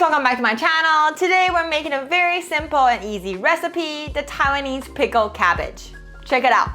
welcome back to my channel. Today we're making a very simple and easy recipe, the Taiwanese pickled cabbage. Check it out.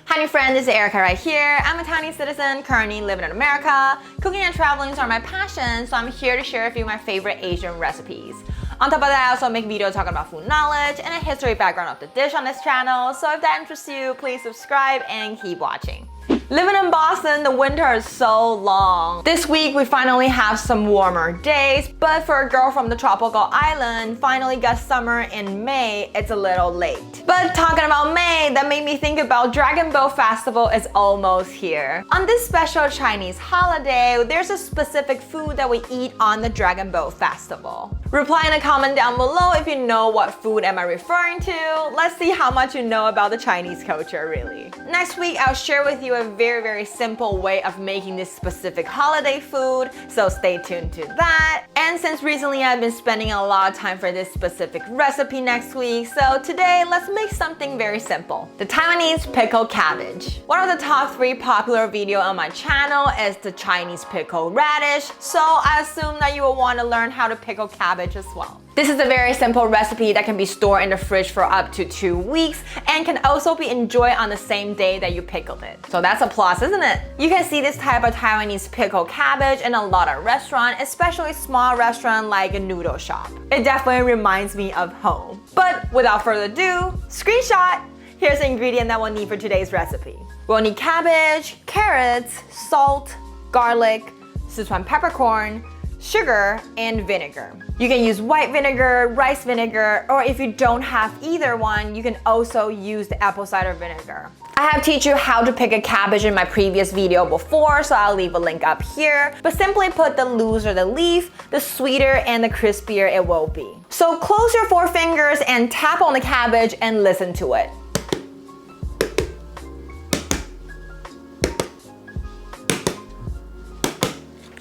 Hi new friend, this is Erica right here. I'm a Taiwanese citizen currently living in America. Cooking and traveling are my passion, so I'm here to share a few of my favorite Asian recipes. On top of that, I also make videos talking about food knowledge and a history background of the dish on this channel, so if that interests you, please subscribe and keep watching. Living in Boston, the winter is so long. This week we finally have some warmer days, but for a girl from the tropical island, finally got summer in May, it's a little late. But talking about May, that made me think about Dragon Boat Festival is almost here. On this special Chinese holiday, there's a specific food that we eat on the Dragon Boat Festival. Reply in a comment down below if you know what food am I referring to. Let's see how much you know about the Chinese culture really. Next week, I'll share with you a very simple way of making this specific holiday food, so stay tuned to that. And since recently I've been spending a lot of time for this specific recipe next week, so today let's make something very simple. The Taiwanese pickled cabbage. One of the top 3 popular videos on my channel is the Chinese pickled radish, so I assume that you will want to learn how to pickle cabbage as well. This is a very simple recipe that can be stored in the fridge for up to 2 weeks and can also be enjoyed on the same day that you pickled it. So that's a plus, isn't it? You can see this type of Taiwanese pickled cabbage in a lot of restaurants, especially small restaurants like a noodle shop. It definitely reminds me of home. But without further ado, screenshot! Here's the ingredient that we'll need for today's recipe. We'll need cabbage, carrots, salt, garlic, Sichuan peppercorn, sugar, and vinegar. You can use white vinegar, rice vinegar, or if you don't have either one, you can also use the apple cider vinegar. I have taught you how to pick a cabbage in my previous video before, so I'll leave a link up here. But simply put, the looser the leaf, the sweeter and the crispier it will be. So close your 4 fingers and tap on the cabbage and listen to it.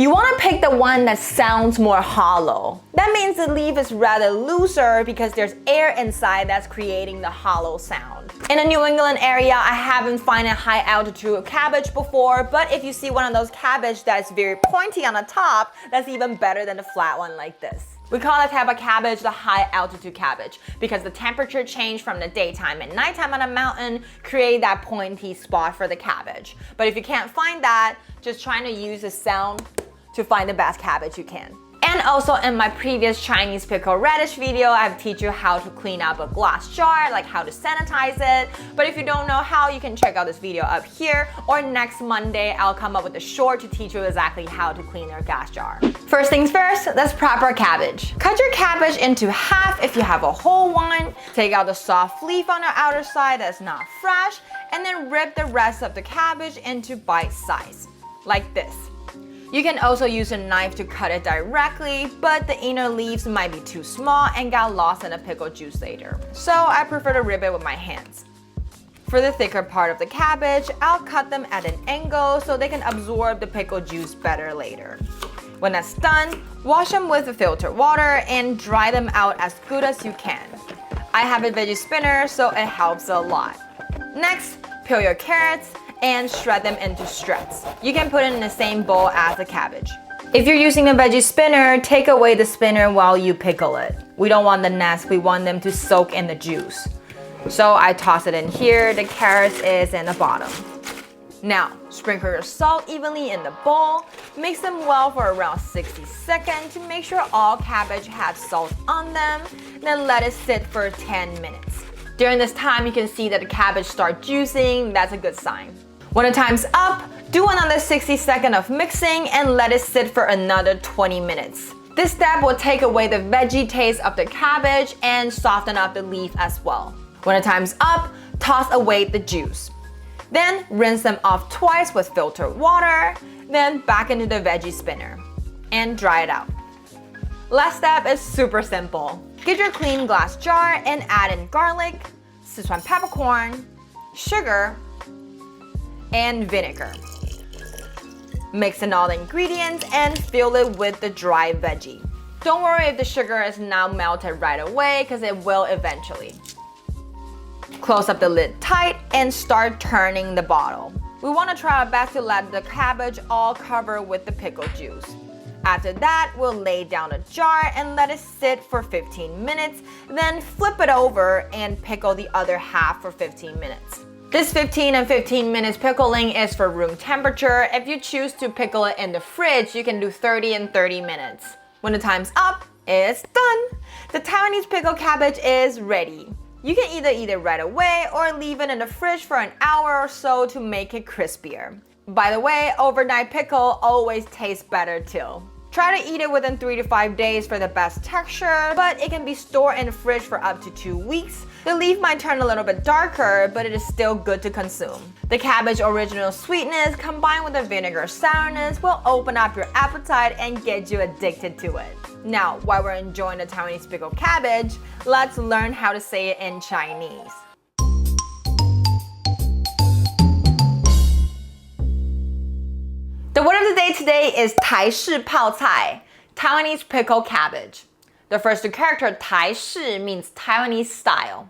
You want to pick the one that sounds more hollow. That means the leaf is rather looser because there's air inside that's creating the hollow sound. In the New England area, I haven't found a high altitude cabbage before, but if you see one of those cabbage that's very pointy on the top, that's even better than the flat one like this. We call that type of cabbage the high altitude cabbage because the temperature change from the daytime and nighttime on a mountain create that pointy spot for the cabbage. But if you can't find that, just trying to use the sound to find the best cabbage you can. And also in my previous Chinese pickled radish video, I've taught you how to clean up a glass jar, like how to sanitize it. But if you don't know how, you can check out this video up here, or next Monday, I'll come up with a short to teach you exactly how to clean your glass jar. First things first, let's prep our cabbage. Cut your cabbage into half if you have a whole one. Take out the soft leaf on the outer side that's not fresh, and then rip the rest of the cabbage into bite size, like this. You can also use a knife to cut it directly, but the inner leaves might be too small and got lost in the pickle juice later. So I prefer to rip it with my hands. For the thicker part of the cabbage, I'll cut them at an angle so they can absorb the pickle juice better later. When that's done, wash them with filtered water and dry them out as good as you can. I have a veggie spinner, so it helps a lot. Next, peel your carrots and shred them into strips. You can put it in the same bowl as the cabbage. If you're using a veggie spinner, take away the spinner while you pickle it. We don't want the nest, we want them to soak in the juice. So I toss it in here, the carrots is in the bottom. Now, sprinkle your salt evenly in the bowl, mix them well for around 60 seconds to make sure all cabbage has salt on them, then let it sit for 10 minutes. During this time, you can see that the cabbage starts juicing, that's a good sign. When the time's up, do another 60 seconds of mixing and let it sit for another 20 minutes. This step will take away the veggie taste of the cabbage and soften up the leaf as well. When the time's up, toss away the juice. Then rinse them off twice with filtered water, then back into the veggie spinner and dry it out. Last step is super simple. Get your clean glass jar and add in garlic, Sichuan peppercorn, sugar, and vinegar. Mix in all the ingredients and fill it with the dry veggie. Don't worry if the sugar is not melted right away because it will eventually. Close up the lid tight and start turning the bottle. We want to try our best to let the cabbage all cover with the pickle juice. After that, we'll lay down a jar and let it sit for 15 minutes, then flip it over and pickle the other half for 15 minutes. This 15 and 15 minutes pickling is for room temperature. If you choose to pickle it in the fridge, you can do 30 and 30 minutes. When the time's up, it's done! The Taiwanese pickled cabbage is ready. You can either eat it right away or leave it in the fridge for an hour or so to make it crispier. By the way, overnight pickle always tastes better too. Try to eat it within 3 to 5 days for the best texture, but it can be stored in the fridge for up to 2 weeks. The leaf might turn a little bit darker, but it is still good to consume. The cabbage original sweetness combined with the vinegar sourness will open up your appetite and get you addicted to it. Now, while we're enjoying the Taiwanese pickled cabbage, let's learn how to say it in Chinese. The word of the day today is 台式泡菜, Taiwanese pickled cabbage. The first two characters, 台式, means Taiwanese style.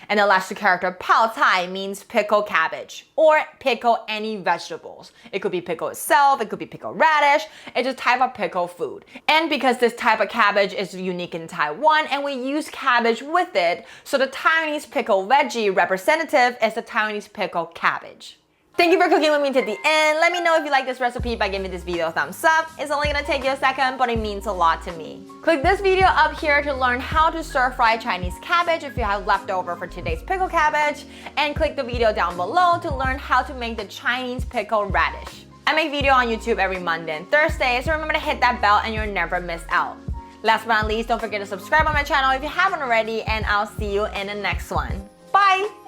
And the last two characters, 泡菜, means pickled cabbage, or pickle any vegetables. It could be pickle itself, it could be pickled radish, it's a type of pickled food. And because this type of cabbage is unique in Taiwan and we use cabbage with it, so the Taiwanese pickled veggie representative is the Taiwanese pickled cabbage. Thank you for cooking with me to the end. Let me know if you like this recipe by giving this video a thumbs up. It's only gonna take you a second, but it means a lot to me. Click this video up here to learn how to stir-fry Chinese cabbage if you have leftover for today's pickled cabbage, and click the video down below to learn how to make the Chinese pickled radish. I make video on YouTube every Monday and Thursday, so remember to hit that bell and you'll never miss out. Last but not least, don't forget to subscribe on my channel if you haven't already, and I'll see you in the next one. Bye!